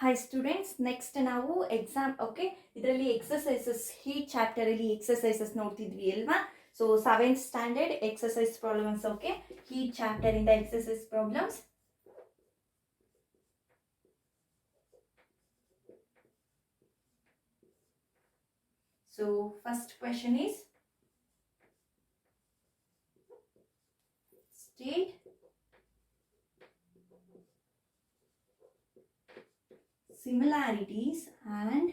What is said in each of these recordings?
Hi students, next ನಾವು exam okay ಇದರಲ್ಲಿ exercises heat chapter ಅಲ್ಲಿ ಎಕ್ಸಸೈಸಸ್ ನೋಡ್ತಿದ್ವಿ ಅಲ್ವಾ. So 7th standard exercise problems. Okay, heat chapter ಇಂದ exercise problems. So first question is, state similarities and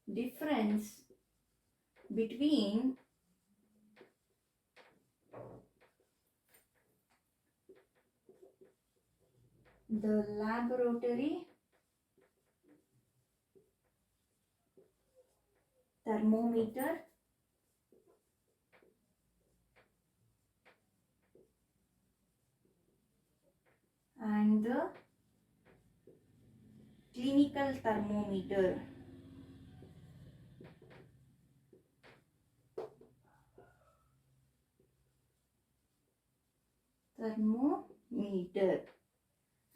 difference between the laboratory thermometer and the clinical thermometer.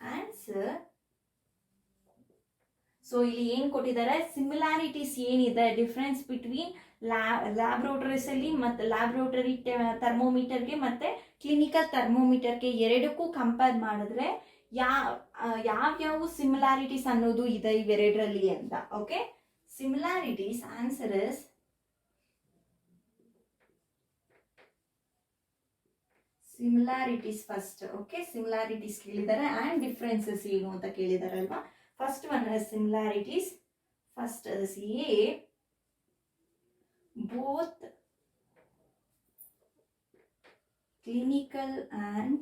Answer. So ಇಲ್ಲಿ ಏನ್ ಕೊಟ್ಟಿದ್ದಾರೆ, similarities ಏನಿದೆ, difference between laboratories ಅಲ್ಲಿ ಮತ್ತೆ laboratory ಥರ್ಮೋಮೀಟರ್ಗೆ ಮತ್ತೆ clinical ಥರ್ಮೋಮೀಟರ್ಗೆ ಎರಡಕ್ಕೂ compare ಮಾಡಿದ್ರೆ ಯಾವ್ಯಾವ ಸಿಮಿಲಾರಿಟೀಸ್ ಅನ್ನೋದು ಇದೆ ಇವೆರಡರಲ್ಲಿ ಅಂತ. Okay, similarities answer is similarities first. Okay, similarities ಕೇಳಿದ್ದಾರೆ ಅಂಡ್ ಡಿಫ್ರೆನ್ಸಸ್ ಏನು ಅಂತ ಕೇಳಿದಾರಲ್ವಾ. First one is similarities. First is A, both clinical and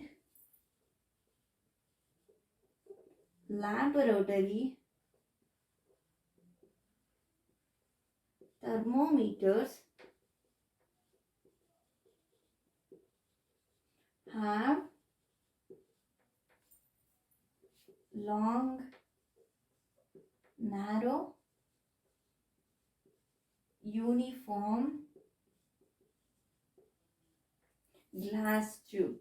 laboratory thermometers have long, narrow, uniform glass tube.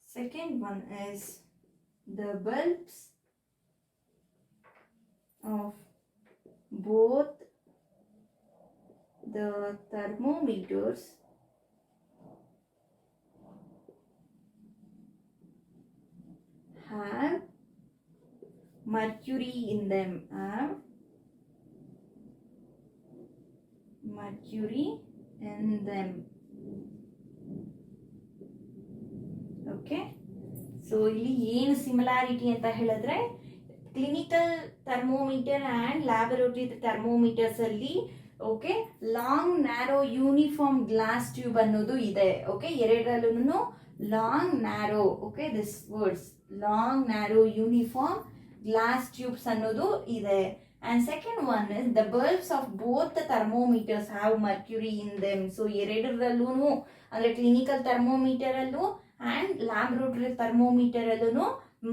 Second one is the bulbs of both the thermometers have mercury in them. Have mercury in them. Okay, so ಇಲ್ಲಿ ಏನು similarity ಅಂತ ಹೇಳಿದ್ರೆ, clinical thermometer and laboratory thermometers ಅಲ್ಲಿ okay long narrow uniform glass tube ಅನ್ನೋದು ಇದೆ. Okay, ಎರಡರಲ್ಲೂ long narrow, okay this words long narrow uniform glass tubes ಅನ್ನೋದು ಇದೆ. And second one is the bulbs of both the thermometers have mercury in them. So ಎರಡರಲ್ಲೂ ಅಂದ್ರೆ clinical thermometer ಅಲ್ಲೂ and laboratory thermometer ಅಲ್ಲೂ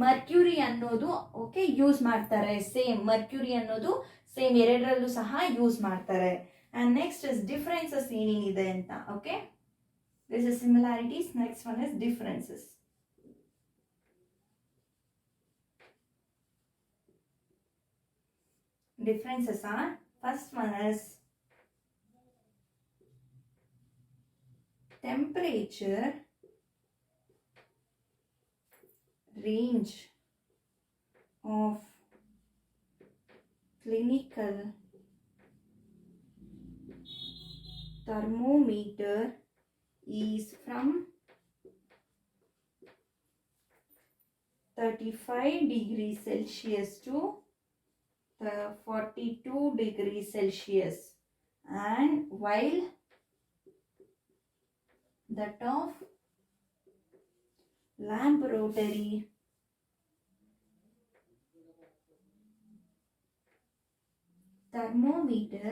mercury ಅನ್ನೋದು okay use ಮಾಡ್ತಾರೆ. Same Mercury ಅನ್ನೋದು same ಎರಡರಲ್ಲೂ ಸಹ ಯೂಸ್ ಮಾಡ್ತಾರೆ. ಅಂಡ್ ನೆಕ್ಸ್ಟ್ ಇಸ್ ಡಿಫ್ರೆನ್ಸಸ್ ಏನೇನಿದೆ ಅಂತ. Okay, this is similarities. Next one is differences. Differences are, first one is temperature range of clinical thermometer is from 35 degrees Celsius to 42 degrees Celsius, and while that of laboratory thermometer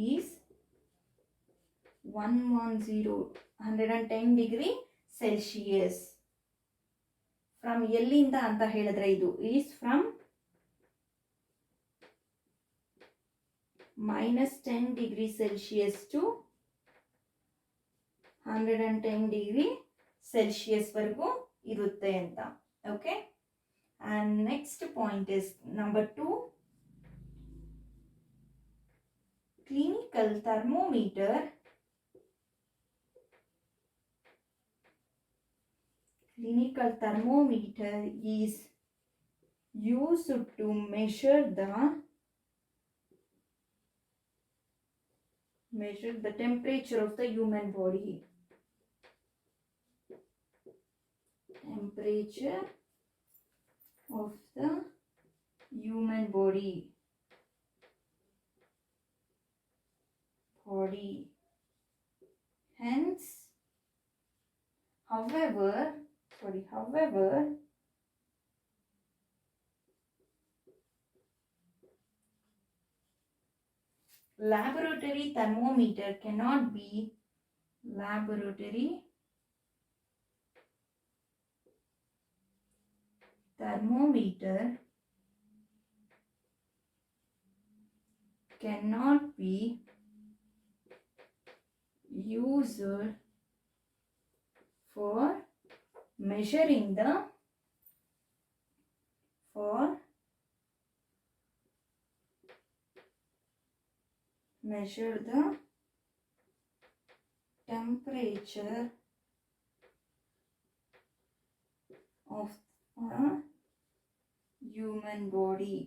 is 110 degree Celsius. From ಎಲ್ಲಿಂದ ಅಂತ ಹೇಳಿದ್ರೆ ಇದು is from -10 degree Celsius to 110 degree Celsius ವರೆಗೂ ಇರುತ್ತೆ ಅಂತ. Okay, and next point is number 2. Clinical thermometer is used to measure the temperature of the human body. Temperature of the human body. Hence, however, laboratory thermometer cannot be used for measuring the temperature of a human body.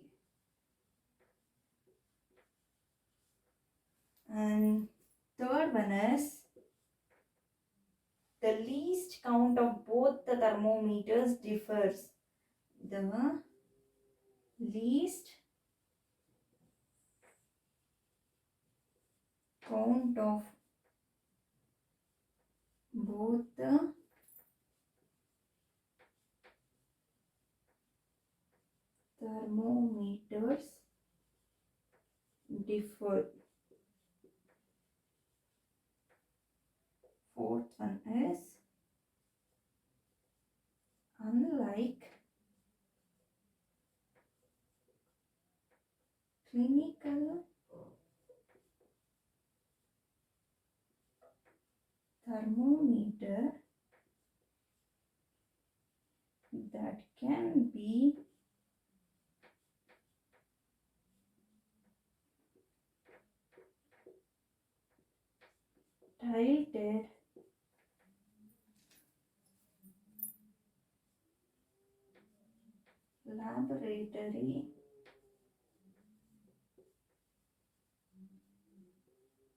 And third one is the least count of both the thermometers differs. The least count of both the thermometers differ. Fourth one is, unlike clinical thermometer that can be tilted laboratory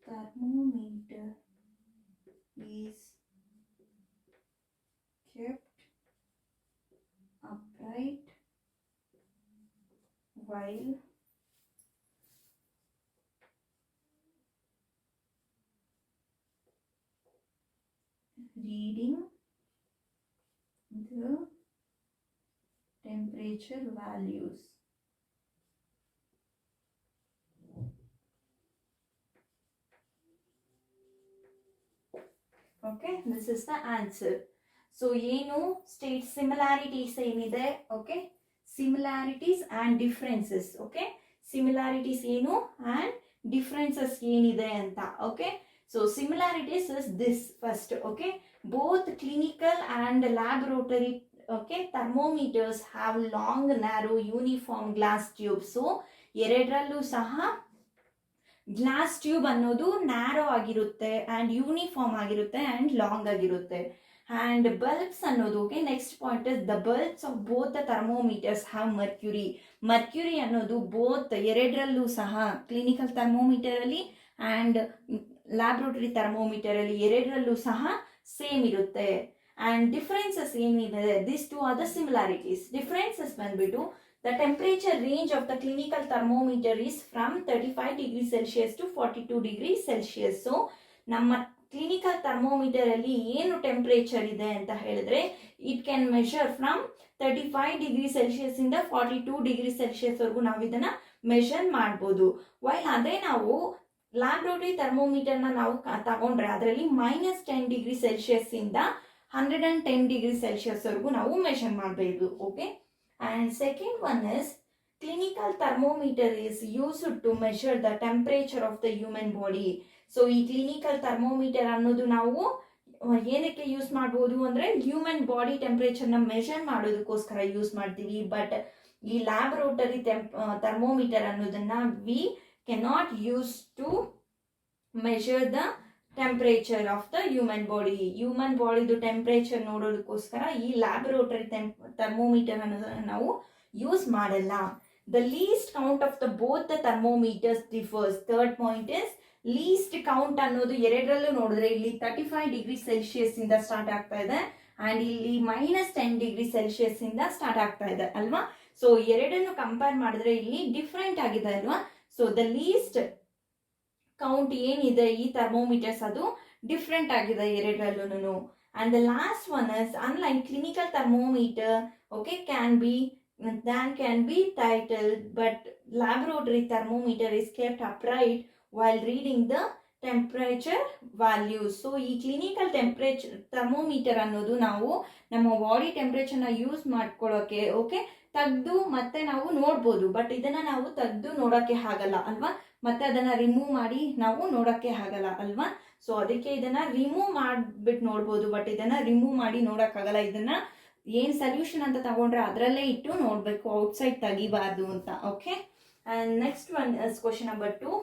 thermometer is kept upright while reading the temperature values. Okay, this is the answer. So ಏನು state similarities ಏನಿದೆ, okay, similarities and differences. Okay, similarities ಏನು and differences ಏನಿದೆ ಅಂತ. Okay, so similarities is this first. Okay, both clinical and laboratory, okay, thermometers have long, narrow, uniform glass tubes. So ಎರಡರಲ್ಲೂ ಸಹ glass tube ಅನ್ನೋದು narrow ಆಗಿರುತ್ತೆ and uniform ಆಗಿರುತ್ತೆ and long ಆಗಿರುತ್ತೆ. And bulbs ಅನ್ನೋದು, okay, next point is the bulbs of both the thermometers have mercury ಅನ್ನೋದು both ಎರಡರಲ್ಲೂ ಸಹ ಕ್ಲಿನಿಕಲ್ ಥರ್ಮೋಮೀಟರಲ್ಲಿ ಆ್ಯಂಡ್ ಲ್ಯಾಬ್ರೋಟರಿ ಥರ್ಮೋಮೀಟರ್ ಅಲ್ಲಿ ಎರಡರಲ್ಲೂ ಸಹ ಸೇಮ್ ಇರುತ್ತೆ. ಆ್ಯಂಡ್ ಡಿಫ್ರೆನ್ಸಸ್ ಏನಿದೆ, this two are the similarities. Differences ಬಂದ್ಬಿಟ್ಟು the temperature range of the clinical thermometer is from 35 degree Celsius to 42 degree Celsius. So ನಮ್ಮ ಕ್ಲಿನಿಕಲ್ ಥರ್ಮೋಮೀಟರ್ ಅಲ್ಲಿ ಏನು ಟೆಂಪರೇಚರ್ ಇದೆ ಅಂತ ಹೇಳಿದ್ರೆ, it can measure from 35 degree Celsius ಇಂದ 42 degree Celsius ವರೆಗೂ ನಾವು ಇದನ್ನ ಮೆಷರ್ ಮಾಡ್ಬೋದು. ವೈಲ್ ಅದೇ ನಾವು ಲ್ಯಾಬ್ರೋಟರಿ ಥರ್ಮೋಮೀಟರ್ನ ನಾವು ತಗೊಂಡ್ರೆ ಅದರಲ್ಲಿ -10 ಡಿಗ್ರಿ ಸೆಲ್ಸಿಯಸ್ ಇಂದ 110 ಡಿಗ್ರಿ ಸೆಲ್ಸಿಯಸ್ ವರೆಗೂ ನಾವು ಮೆಷರ್ ಮಾಡಬಹುದು. Okay, and second one is clinical thermometer is used to measure the temperature of the human body. So ಈ ಕ್ಲಿನಿಕಲ್ ಥರ್ಮೋಮೀಟರ್ ಅನ್ನೋದು ನಾವು ಏನಕ್ಕೆ ಯೂಸ್ ಮಾಡ್ಬೋದು ಅಂದರೆ ಹ್ಯೂಮನ್ ಬಾಡಿ ಟೆಂಪ್ರೇಚರ್ನ ಮೆಷರ್ ಮಾಡೋದಕ್ಕೋಸ್ಕರ ಯೂಸ್ ಮಾಡ್ತೀವಿ. ಬಟ್ ಈ ಲ್ಯಾಬೊರೇಟರಿ ಥರ್ಮೋಮೀಟರ್ ಅನ್ನೋದನ್ನ we cannot use to measure the temperature of the human ಬಾಡಿದು ಟೆಂಪ್ರೇಚರ್ ನೋಡೋದಕ್ಕೋಸ್ಕರ ಈ ಲ್ಯಾಬೊರೇಟರಿ ಥರ್ಮೋಮೀಟರ್ ಅನ್ನೋದನ್ನ ನಾವು ಯೂಸ್ ಮಾಡಲ್ಲ. The least count of the both the thermometers differs. Third point is least count ಅನ್ನೋದು ಎರಡರಲ್ಲೂ ನೋಡಿದ್ರೆ ಇಲ್ಲಿ 35°C ಇಂದ ಸ್ಟಾರ್ಟ್ ಆಗ್ತಾ ಇದೆ ಅಂಡ್ ಇಲ್ಲಿ -10°C ಇಂದ ಸ್ಟಾರ್ಟ್ ಆಗ್ತಾ ಇದೆ ಅಲ್ವಾ. ಸೊ ಎರಡನ್ನು ಕಂಪೇರ್ ಮಾಡಿದ್ರೆ ಇಲ್ಲಿ ಡಿಫ್ರೆಂಟ್ ಆಗಿದೆ ಅಲ್ವಾ. ಸೊ ದ ಲೀಸ್ಟ್ ಕೌಂಟ್ ಏನಿದೆ ಈ ಥರ್ಮೋಮೀಟರ್ಸ್ ಅದು ಡಿಫ್ರೆಂಟ್ ಆಗಿದೆ ಎರಡರಲ್ಲೂ. And the last one is unlike clinical thermometer okay can be titled, but laboratory thermometer is kept upright while reading the temperature values. So ಈ ಕ್ಲಿನಿಕಲ್ ಥರ್ಮೋಮೀಟರ್ ಅನ್ನೋದು ನಾವು ನಮ್ಮ body ಟೆಂಪ್ರೇಚರ್ನ use ಮಾಡ್ಕೊಳ್ಳೋಕೆ ಓಕೆ ತೆಗೆದು ಮತ್ತೆ ನಾವು ನೋಡ್ಬೋದು. ಬಟ್ ಇದನ್ನ ನಾವು ತೆಗೆದು ನೋಡೋಕ್ಕೆ ಆಗಲ್ಲ ಅಲ್ವಾ, ಮತ್ತೆ ಅದನ್ನ ರಿಮೂವ್ ಮಾಡಿ ನಾವು ನೋಡೋಕ್ಕೆ ಆಗಲ್ಲ ಅಲ್ವಾ. ಸೊ ಅದಕ್ಕೆ ಇದನ್ನ ರಿಮೂವ್ ಮಾಡಿಬಿಟ್ಟು ನೋಡ್ಬೋದು, ಬಟ್ ಇದನ್ನ ರಿಮೂವ್ ಮಾಡಿ ನೋಡೋಕ್ಕಾಗಲ್ಲ. ಇದನ್ನ ಏನು ಸೊಲ್ಯೂಷನ್ ಅಂತ ತಗೊಂಡ್ರೆ ಅದರಲ್ಲೇ ಇಟ್ಟು ನೋಡಬೇಕು, ಔಟ್ಸೈಡ್ ತೆಗಿಬಾರ್ದು ಅಂತ. Okay, and next one is question number 2.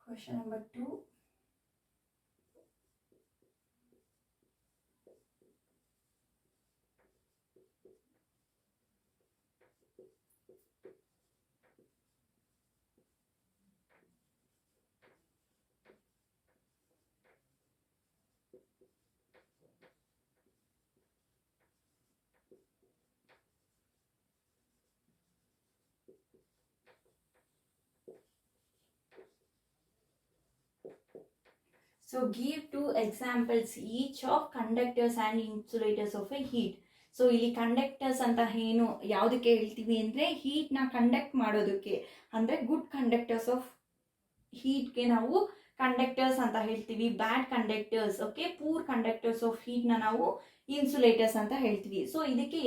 Question number 2. So give 2 examples each of conductors and insulators of a heat. So ಇಲ್ಲಿ ಕಂಡಕ್ಟರ್ಸ್ ಅಂತ ಏನು ಯಾವುದಕ್ಕೆ ಹೇಳ್ತೀವಿ ಅಂದರೆ ಹೀಟ್ನ ಕಂಡಕ್ಟ್ ಮಾಡೋದಕ್ಕೆ, ಅಂದರೆ ಗುಡ್ ಕಂಡಕ್ಟರ್ಸ್ ಆಫ್ ಹೀಟ್ಗೆ ನಾವು ಕಂಡಕ್ಟರ್ಸ್ ಅಂತ ಹೇಳ್ತೀವಿ. Bad conductors okay poor conductors of ಹೀಟ್ನ ನಾವು ಇನ್ಸುಲೇಟರ್ಸ್ ಅಂತ ಹೇಳ್ತೀವಿ. ಸೊ ಇದಕ್ಕೆ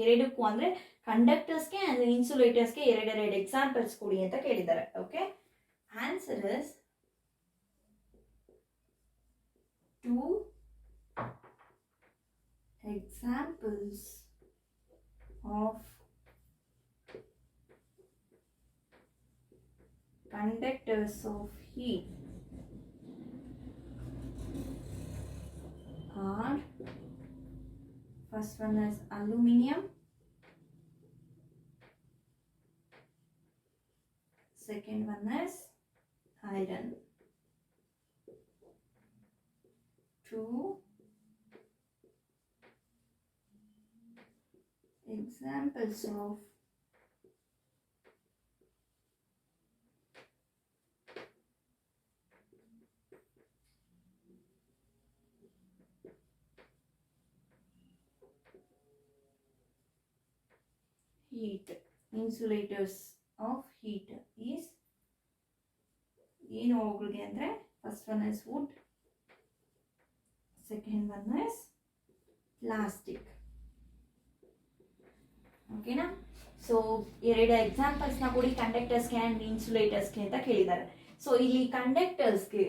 ಎರಡಕ್ಕೂ ಅಂದರೆ ಕಂಡಕ್ಟರ್ಸ್ಗೆ ಆ್ಯಂಡ್ ಇನ್ಸುಲೇಟರ್ಸ್ಗೆ ಎರಡೆರಡು ಎಕ್ಸಾಂಪಲ್ಸ್ ಕೊಡಿ ಅಂತ ಕೇಳಿದ್ದಾರೆ. Okay, answer is 2 examples of conductors of heat are, first one is aluminum, second one is iron. 2 examples of heat, insulators of heat is ಏನು ಅವುಗಳಿಗೆ ಅಂದರೆ first one is wood, second one is plastic. ಓಕೆನಾ. So ಎರಡು ಎಕ್ಸಾಂಪಲ್ಸ್ನ ಕೊಡಿ ಕಂಡಕ್ಟರ್ಸ್ಗೆ and ಇನ್ಸುಲೇಟರ್ಸ್ಗೆ ಅಂತ ಕೇಳಿದ್ದಾರೆ. So ಇಲ್ಲಿ ಕಂಡಕ್ಟರ್ಸ್ಗೆ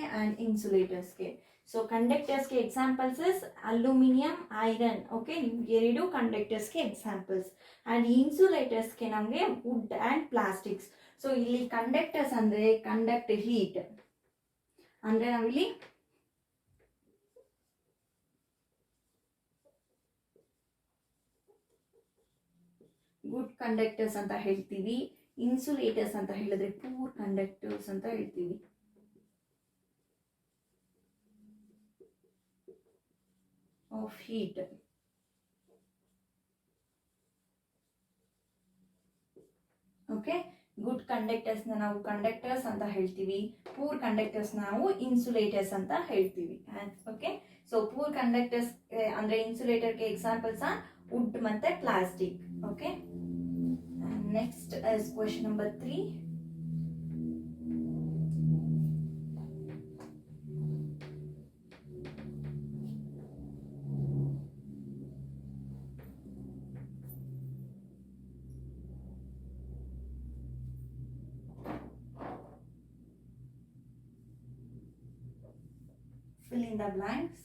ಆ್ಯಂಡ್ ಇನ್ಸುಲೇಟರ್ಸ್ಗೆ, ಸೊ ಕಂಡಕ್ಟರ್ಸ್ಗೆ examples is aluminium, iron. Okay, ಎರಡು ಕಂಡಕ್ಟರ್ಸ್ಗೆ ಎಕ್ಸಾಂಪಲ್ಸ್. ಆ್ಯಂಡ್ ಇನ್ಸುಲೇಟರ್ಸ್ಗೆ ನಮಗೆ ವುಡ್ ಆ್ಯಂಡ್ ಪ್ಲಾಸ್ಟಿಕ್ಸ್. ಸೊ ಇಲ್ಲಿ ಕಂಡಕ್ಟರ್ಸ್ ಅಂದರೆ ಕಂಡಕ್ಟ್ ಹೀಟ್ ಅಂದರೆ ನಾವಿಲ್ಲಿ ಗುಡ್ ಕಂಡಕ್ಟರ್ಸ್ ಅಂತ ಹೇಳ್ತೀವಿ. ಇನ್ಸುಲೇಟರ್ಸ್ ಅಂತ ಹೇಳಿದ್ರೆ ಪೂರ್ ಕಂಡಕ್ಟರ್ಸ್ ಅಂತ ಹೇಳ್ತೀವಿ. Of heat. ಓಕೆ, ಗುಡ್ ಕಂಡಕ್ಟರ್ಸ್ನ ನಾವು ಕಂಡಕ್ಟರ್ಸ್ ಅಂತ ಹೇಳ್ತೀವಿ, ಪೂರ್ ಕಂಡಕ್ಟರ್ಸ್ ನಾವು ಇನ್ಸುಲೇಟರ್ಸ್ ಅಂತ ಹೇಳ್ತೀವಿ. ಓಕೆ, ಸೊ ಪೂರ್ ಕಂಡಕ್ಟರ್ಸ್ ಅಂದ್ರೆ ಇನ್ಸುಲೇಟರ್ಗೆ ಎಕ್ಸಾಂಪಲ್ಸ್ ವುಡ್ ಮತ್ತೆ plastic. Okay, next is question number 3. Fill in the blanks.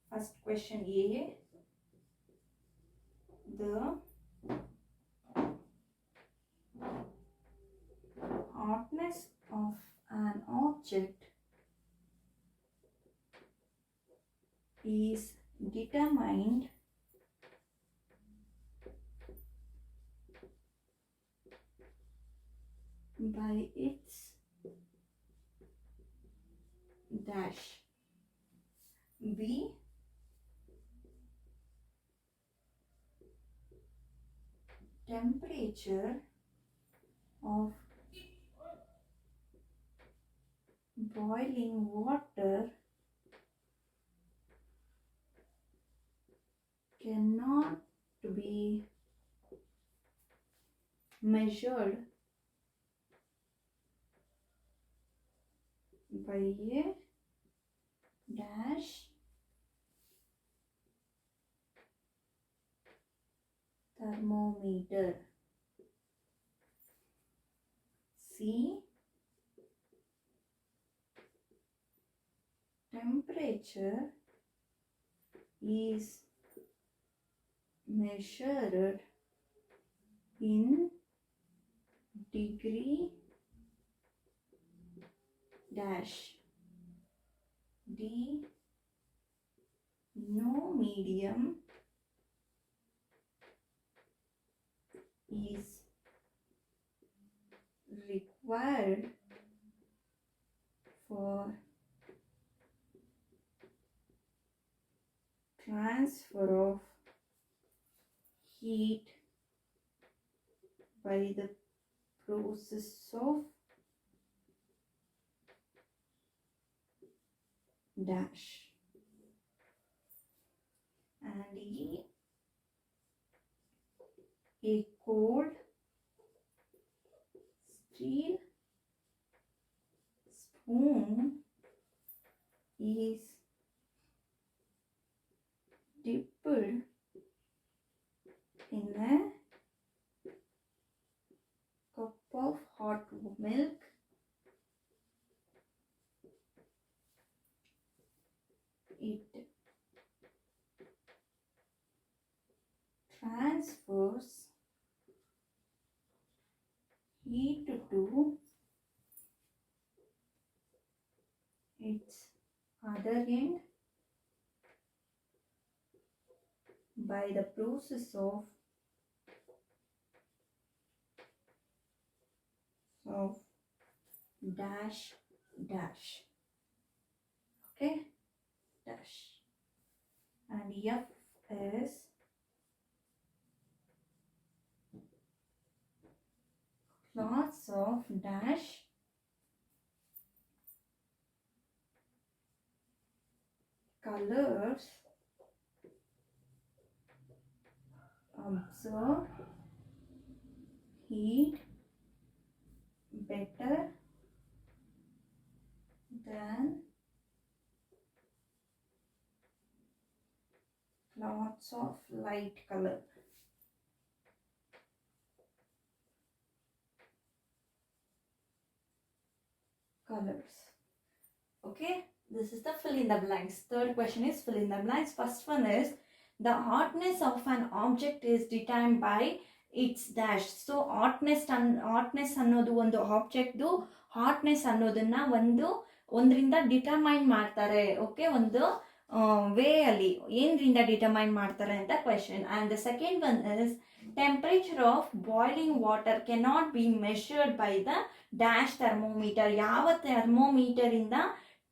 First question A. The hardness of an object is determined by its dash. B. Temperature of boiling water cannot be measured by a dash thermometer. C. Temperature is measured in degree dash. D. No medium is required for transfer of heat by the process of dash. And E. A cold steel spoon is dipped in a cup of hot milk. It transfers heat to its other end by the process of dash dash. Okay, dash. And F is lots of dash colors absorb heat better than lots of light colors. Okay, this is the fill in the blanks. Third question is fill in the blanks. First one is the hardness of an object is determined by its dash. So hotness ಅನ್ನೋದು ಒಂದು ಆಬ್ಜೆಕ್ಟ್ದು hotness ಅನ್ನೋದನ್ನ ಒಂದರಿಂದ determine ಮಾಡ್ತಾರೆ. Okay, ಒಂದು way ಅಲ್ಲಿ ಏನರಿಂದ determine ಮಾಡ್ತಾರೆ ಅಂತ question. And the second one is temperature of boiling water cannot be measured by the dash thermometer. ಯಾವ ಥರ್ಮೋಮೀಟರಿಂದ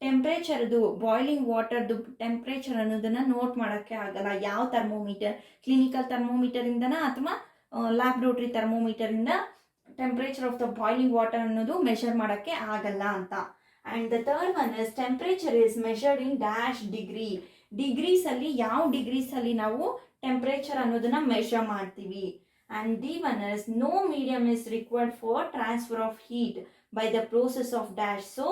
ಟೆಂಪ್ರೇಚರ್ದು ಬಾಯ್ಲಿಂಗ್ ವಾಟರ್ದು ಟೆಂಪ್ರೇಚರ್ ಅನ್ನೋದನ್ನ ನೋಟ್ ಮಾಡೋಕ್ಕೆ ಆಗಲ್ಲ. ಯಾವ ಥರ್ಮೋಮೀಟರ್, ಕ್ಲಿನಿಕಲ್ ಥರ್ಮೋಮೀಟರಿಂದನ ಅಥವಾ ಲ್ಯಾಬ್ರೋಟರಿ ಥರ್ಮೋಮೀಟರಿಂದ temperature of the boiling water ಅನ್ನೋದು ಮೆಷರ್ ಮಾಡೋಕ್ಕೆ ಆಗಲ್ಲ ಅಂತ. And the third one is temperature is measured in dash degree. ಡಿಗ್ರೀಸಲ್ಲಿ ಯಾವ ಡಿಗ್ರೀಸಲ್ಲಿ ನಾವು ಟೆಂಪ್ರೇಚರ್ ಅನ್ನೋದನ್ನ ಮೆಷರ್ ಮಾಡ್ತೀವಿ. And the one is no medium is required for transfer of heat by the process of dash. So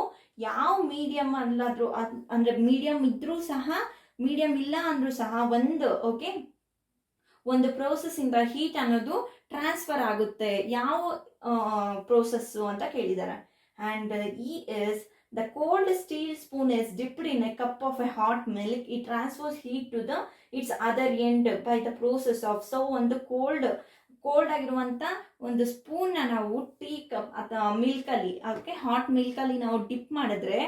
ಯಾವ medium ಅಲ್ಲಾದರೂ ಅಂದರೆ medium ಇದ್ರೂ ಸಹ, ಮೀಡಿಯಮ್ ಇಲ್ಲ ಅಂದರೂ ಸಹ ಒಂದು ಪ್ರೋಸೆಸ್ಸಿಂದ ಹೀಟ್ ಅನ್ನೋದು ಟ್ರಾನ್ಸ್ಫರ್ ಆಗುತ್ತೆ. ಯಾವ ಪ್ರೋಸೆಸ್ಸು ಅಂತ ಕೇಳಿದ್ದಾರೆ. And is the cold steel spoon is dipped in a cup of a hot milk. It transfers heat to its other end by the process of. So ಒಂದು ಕೋಲ್ಡ್ ಆಗಿರುವಂಥ ಒಂದು ಸ್ಪೂನ್ನ ನಾವು tea cup ಅಥವಾ ಮಿಲ್ಕಲ್ಲಿ, okay, hot ಮಿಲ್ಕಲ್ಲಿ ನಾವು dip ಮಾಡಿದ್ರೆ,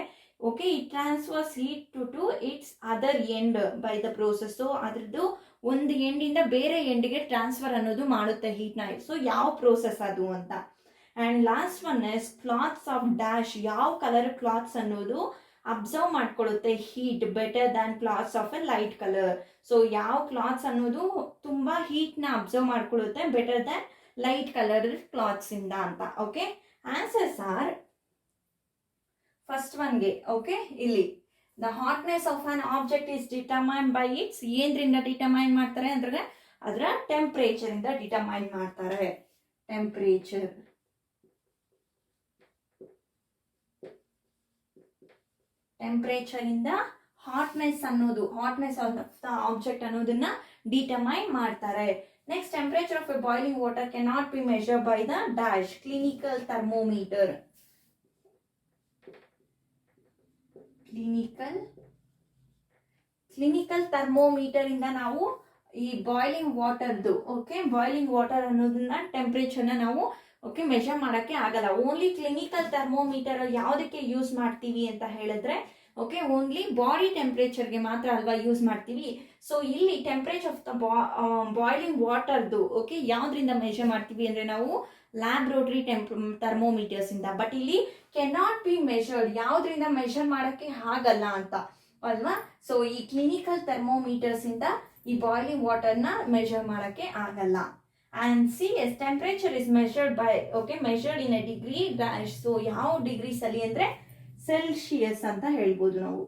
okay, it transfers heat to its other end by the process. So ಅದ್ರದ್ದು ಒಂದು ಎಂಡಿಂದ ಬೇರೆ ಎಂಡಿಗೆ ಟ್ರಾನ್ಸ್ಫರ್ ಅನ್ನೋದು ಮಾಡುತ್ತೆ ಹೀಟ್ನ. ಸೊ ಯಾವ ಪ್ರೋಸೆಸ್ ಅದು ಅಂತ. And last one is clothes of dash. ಯಾವ ಕಲರ್ ಕ್ಲಾತ್ಸ್ ಅನ್ನೋದು ಅಬ್ಸರ್ವ್ ಮಾಡ್ಕೊಳ್ಳುತ್ತೆ heat better than clothes of a light colour. So ಯಾವ ಕ್ಲಾತ್ಸ್ ಅನ್ನೋದು ತುಂಬ ಹೀಟ್ನ ಅಬ್ಸರ್ವ್ ಮಾಡ್ಕೊಳ್ಳುತ್ತೆ better than light colour clothes ಇಂದ ಅಂತ. ಓಕೆ, ಆನ್ಸರ್ಸ್ ಆರ್ ಫಸ್ಟ್ ಒನ್ಗೆ. ಓಕೆ, ಇಲ್ಲಿ the hotness of an object is determine by its. ಏನ್ರಿಂದ ಡಿಟರ್ಮೈನ್ ಮಾಡ್ತಾರೆ ಅಂದ್ರೆ ಅದರ ಟೆಂಪ್ರೇಚರ್ ಇಂದ ಡಿಟರ್ಮೈನ್ ಮಾಡ್ತಾರೆ. ಟೆಂಪ್ರೇಚರ್ ಇಂದ ಹಾಟ್ನೆಸ್ ಆಫ್ ದ ಆಬ್ಜೆಕ್ಟ್ ಅನ್ನೋದನ್ನ ಡಿಟರ್ಮೈನ್ ಮಾಡ್ತಾರೆ. Next, temperature of A boiling water can not be measure by the dash clinical thermometer. Clinical thermometer ಇಂದ ನಾವು ಈ ಬಾಯ್ಲಿಂಗ್ ವಾಟರ್ದು, ಓಕೆ, ಬಾಯ್ಲಿಂಗ್ ವಾಟರ್ ಅನ್ನೋದನ್ನ ಟೆಂಪ್ರೇಚರ್ನ ನಾವು ಮೆಷರ್ ಮಾಡೋಕ್ಕೆ ಆಗಲ್ಲ. ಓನ್ಲಿ ಕ್ಲಿನಿಕಲ್ ಥರ್ಮೋಮೀಟರ್ ಯಾವುದಕ್ಕೆ ಯೂಸ್ ಮಾಡ್ತೀವಿ ಅಂತ ಹೇಳಿದ್ರೆ, ಓಕೆ, ಓನ್ಲಿ ಬಾಡಿ ಟೆಂಪ್ರೇಚರ್ಗೆ ಮಾತ್ರ ಅಲ್ವಾ ಯೂಸ್ ಮಾಡ್ತೀವಿ. ಸೊ ಇಲ್ಲಿ ಟೆಂಪ್ರೇಚರ್ ಆಫ್ ದ ಬಾಯ್ಲಿಂಗ್ ವಾಟರ್ದು, ಓಕೆ, ಯಾವುದರಿಂದ ಮೆಷರ್ ಮಾಡ್ತೀವಿ ಅಂದರೆ ನಾವು ಲ್ಯಾಬ್ರೋಟರಿ ಥರ್ಮೋಮೀಟರ್ಸ್ ಇಂದ. ಬಟ್ ಇಲ್ಲಿ ಕೆನ್ ನಾಟ್ ಬಿ ಮೆಷರ್ಡ್, ಯಾವುದರಿಂದ ಮೆಷರ್ ಮಾಡೋಕ್ಕೆ ಆಗಲ್ಲ ಅಂತ ಅಲ್ವಾ. ಸೊ ಈ ಕ್ಲಿನಿಕಲ್ ಥರ್ಮೋಮೀಟರ್ಸ್ ಇಂದ ಈ ಬಾಯ್ಲಿಂಗ್ ವಾಟರ್ನ ಮೆಷರ್ ಮಾಡೋಕ್ಕೆ ಆಗಲ್ಲ. And see, as temperature is measured by, okay, measured in a degree dash. So ಯಾವ ಡಿಗ್ರೀಸ್ ಅಲ್ಲಿ ಅಂದ್ರೆ ಸೆಲ್ಸಿಯಸ್ ಅಂತ ಹೇಳ್ಬೋದು ನಾವು.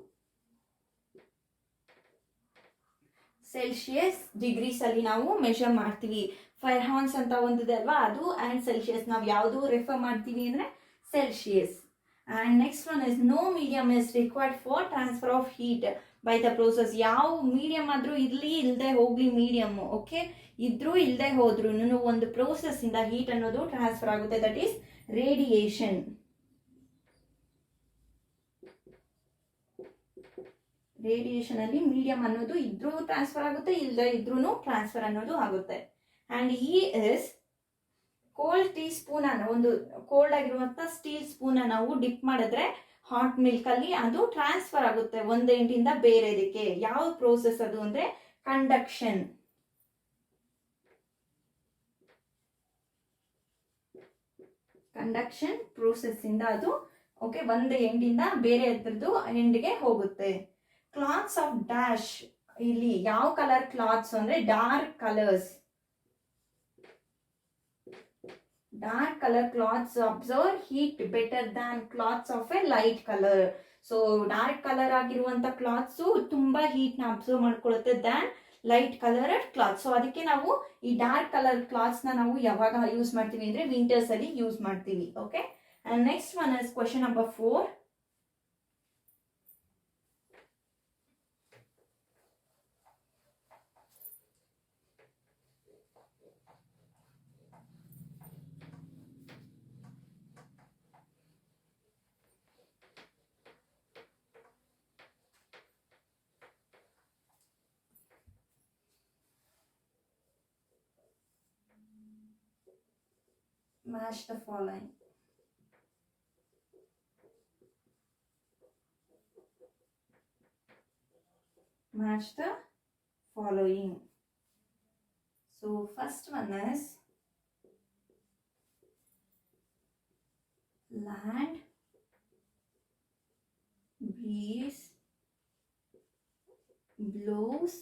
ಸೆಲ್ಸಿಯಸ್ ಡಿಗ್ರೀಸ್ ಅಲ್ಲಿ ನಾವು ಮೆಷರ್ ಮಾಡ್ತೀವಿ. ಫೈರ್ಹಾನ್ಸ್ ಅಂತ ಒಂದಿದೆ ಅಲ್ವಾ, ಅದು. ಆ್ಯಂಡ್ ಸೆಲ್ಸಿಯಸ್ ನಾವು ಯಾವುದು ರೆಫರ್ ಮಾಡ್ತೀವಿ ಅಂದ್ರೆ Celsius. And next one is no medium is required for transfer of heat by the process. ಯಾವ ಮೀಡಿಯಮ್ ಆದ್ರೂ ಇರ್ಲಿ ಇಲ್ಲದೆ ಹೋಗ್ಲಿ, ಮೀಡಿಯಮ್, ಓಕೆ, ಇದ್ರೂ ಇಲ್ಲದೆ ಹೋದ್ರೂ ಒಂದು ಪ್ರೋಸೆಸ್ ಇಂದ ಹೀಟ್ ಅನ್ನೋದು ಟ್ರಾನ್ಸ್ಫರ್ ಆಗುತ್ತೆ. That is radiation. ರೇಡಿಯೇಷನ್ ಅಲ್ಲಿ ಮೀಡಿಯಂ ಅನ್ನೋದು ಇದ್ರೂ ಟ್ರಾನ್ಸ್ಫರ್ ಆಗುತ್ತೆ, ಇಲ್ಲದೆ ಇದ್ರೂ ಟ್ರಾನ್ಸ್ಫರ್ ಅನ್ನೋದು ಆಗುತ್ತೆ. ಆ್ಯಂಡ್ ಈ ಇಸ್ ಕೋಲ್ಡ್ ಟೀ ಸ್ಪೂನ್ ಅನ್ನು, ಒಂದು ಕೋಲ್ಡ್ ಆಗಿರುವಂಥ ಸ್ಟೀಲ್ ಸ್ಪೂನ್ ನಾವು ಡಿಪ್ ಮಾಡಿದ್ರೆ ಹಾಟ್ ಮಿಲ್ಕ್ ಅಲ್ಲಿ ಅದು ಟ್ರಾನ್ಸ್ಫರ್ ಆಗುತ್ತೆ ಒಂದು ಎಂಡಿಂದ ಬೇರೆದಕ್ಕೆ. ಯಾವ ಪ್ರೋಸೆಸ್ ಅದು ಅಂದ್ರೆ ಕಂಡಕ್ಷನ್. ಕಂಡಕ್ಷನ್ ಪ್ರೋಸೆಸ್ ಇಂದ ಅದು, ಓಕೆ, ಒಂದು ಎಂಡಿಂದ ಬೇರೆ ಎದ್ರದ್ದು ಎಂಡ್ಗೆ ಹೋಗುತ್ತೆ. ಕ್ಲಾತ್ಸ್ ಆಫ್ ಡ್ಯಾಶ್, ಇಲ್ಲಿ ಯಾವ ಕಲರ್ ಕ್ಲಾತ್ಸ್ ಅಂದ್ರೆ dark colours. Dark color cloths absorb heat better than cloths of a light color. So dark color ಆಗಿರುವಂತ ಕ್ಲಾತ್ಸ್ ತುಂಬಾ ಹೀಟ್ ನ ಅಬ್ಸರ್ವ್ ಮಾಡ್ಕೊಳ್ಳುತ್ತೆ than light colour cloth. So ಅದಕ್ಕೆ ನಾವು ಈ ಡಾರ್ಕ್ ಕಲರ್ ಕ್ಲಾತ್ಸ್ ನ ನಾವು ಯಾವಾಗ ಯೂಸ್ ಮಾಡ್ತೀವಿ ಅಂದ್ರೆ ವಿಂಟರ್ಸ್ ಅಲ್ಲಿ ಯೂಸ್ ಮಾಡ್ತೀವಿ. Okay, and next one is question number 4. Match the following. Match the following. So first one is land breeze blows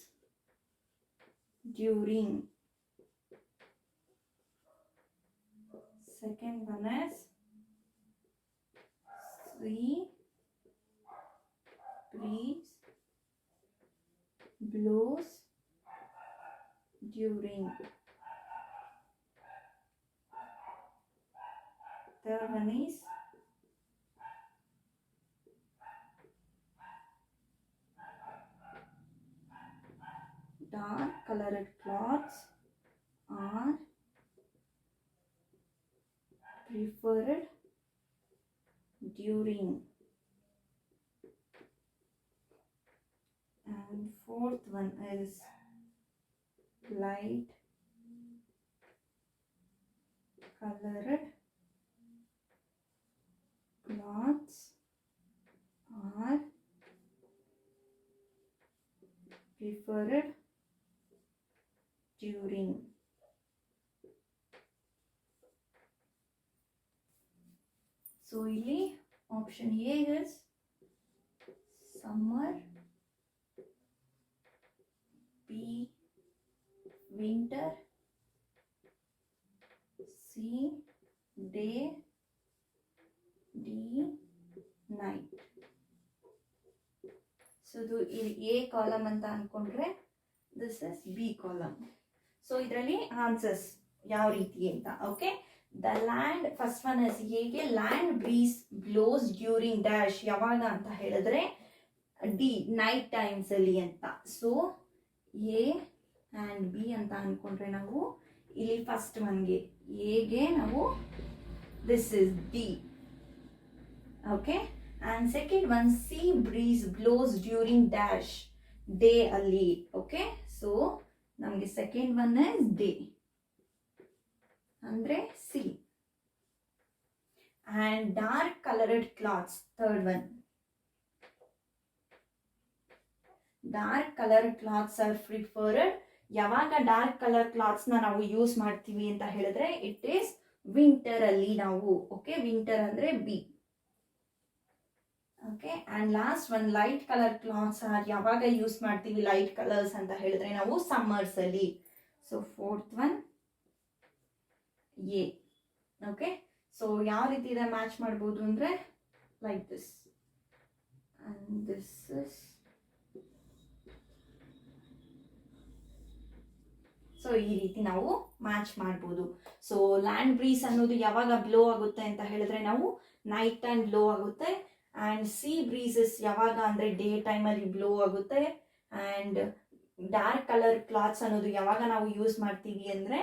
during. Second one is sea breeze blows during. Third one is dark colored cloths are preferred during. And fourth one is light colored cloths are preferred during. So ಇಲ್ಲಿ option A is summer, B winter, C day, D night. So ಇದು A column ಅಂತ ಅನ್ಕೊಂಡ್ರೆ this is B column. So ಇದರಲ್ಲಿ answers ಯಾವ ರೀತಿ ಅಂತ. Okay, the land first one is ಹೇಗೆ land breeze blows during dash ಯಾವಾಗ ಅಂತ ಹೇಳಿದ್ರೆ ಡಿ ನೈಟ್ ಟೈಮ್ಸ್ ಅಲ್ಲಿ ಅಂತ. ಸೊ ಎ ಆ್ಯಂಡ್ ಬಿ ಅಂತ ಅನ್ಕೊಂಡ್ರೆ ನಾವು ಇಲ್ಲಿ ಫಸ್ಟ್ ಒನ್ಗೆ ಎಗೆ ನಾವು this is D. Okay, and second one sea breeze blows during dash day ಅಲ್ಲಿ. ಓಕೆ, ಸೊ ನಮಗೆ ಸೆಕೆಂಡ್ ಒನ್ ಇಸ್ ಡೇ ಅಂದ್ರೆ C. and dark colored cloths third one. dark colored cloths are preferred ಯಾವಾಗ dark colour clothes ನಾವು use ಮಾಡ್ತೀವಿ ಅಂತ ಹೇಳಿದ್ರೆ it is winter ಅಲ್ಲಿ ನಾವು. ಓಕೆ, ವಿಂಟರ್ ಅಂದ್ರೆ B. Okay, and last one light colour clothes are ಯಾವಾಗ ಯೂಸ್ ಮಾಡ್ತೀವಿ ಲೈಟ್ ಕಲರ್ಸ್ ಅಂತ ಹೇಳಿದ್ರೆ ನಾವು ಸಮ್ಮರ್ಸ್ ಅಲ್ಲಿ. So fourth one A. Okay, so ಯಾವ ರೀತಿ ಇದೆ ಮ್ಯಾಚ್ ಮಾಡ್ಬೋದು ಅಂದ್ರೆ like this and this is. So ಈ ರೀತಿ ನಾವು ಮ್ಯಾಚ್ ಮಾಡ್ಬೋದು. ಸೊ ಲ್ಯಾಂಡ್ ಬ್ರೀಸ್ ಅನ್ನೋದು ಯಾವಾಗ ಬ್ಲೋ ಆಗುತ್ತೆ ಅಂತ ಹೇಳಿದ್ರೆ ನಾವು ನೈಟ್ ಟೈಮ್ ಬ್ಲೋ ಆಗುತ್ತೆ. ಆ್ಯಂಡ್ ಸಿ ಬ್ರೀಸಸ್ ಯಾವಾಗ ಅಂದರೆ ಡೇ ಟೈಮಲ್ಲಿ ಬ್ಲೋ ಆಗುತ್ತೆ. ಆ್ಯಂಡ್ ಡಾರ್ಕ್ ಕಲರ್ ಕ್ಲಾತ್ಸ್ ಅನ್ನೋದು ಯಾವಾಗ ನಾವು ಯೂಸ್ ಮಾಡ್ತೀವಿ ಅಂದರೆ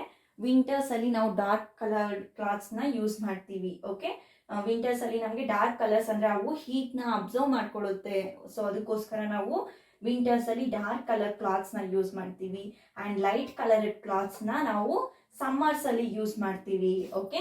ವಿಂಟರ್ಸಲ್ಲಿ ನಾವು ಡಾರ್ಕ್ ಕಲರ್ ಕ್ಲಾತ್ಸ್ನ ಯೂಸ್ ಮಾಡ್ತೀವಿ. ಓಕೆ, ವಿಂಟರ್ಸಲ್ಲಿ ನಮಗೆ ಡಾರ್ಕ್ ಕಲರ್ಸ್ ಅಂದರೆ ಅವು ಹೀಟ್ನ ಅಬ್ಸರ್ವ್ ಮಾಡ್ಕೊಳ್ಳುತ್ತೆ. ಸೊ ಅದಕ್ಕೋಸ್ಕರ ನಾವು ವಿಂಟರ್ಸಲ್ಲಿ ಡಾರ್ಕ್ ಕಲರ್ ಕ್ಲಾತ್ಸ್ನ ಯೂಸ್ ಮಾಡ್ತೀವಿ. ಆ್ಯಂಡ್ ಲೈಟ್ ಕಲರ್ ಕ್ಲಾತ್ಸ್ನ ನಾವು ಸಮ್ಮರ್ಸಲ್ಲಿ ಯೂಸ್ ಮಾಡ್ತೀವಿ. ಓಕೆ.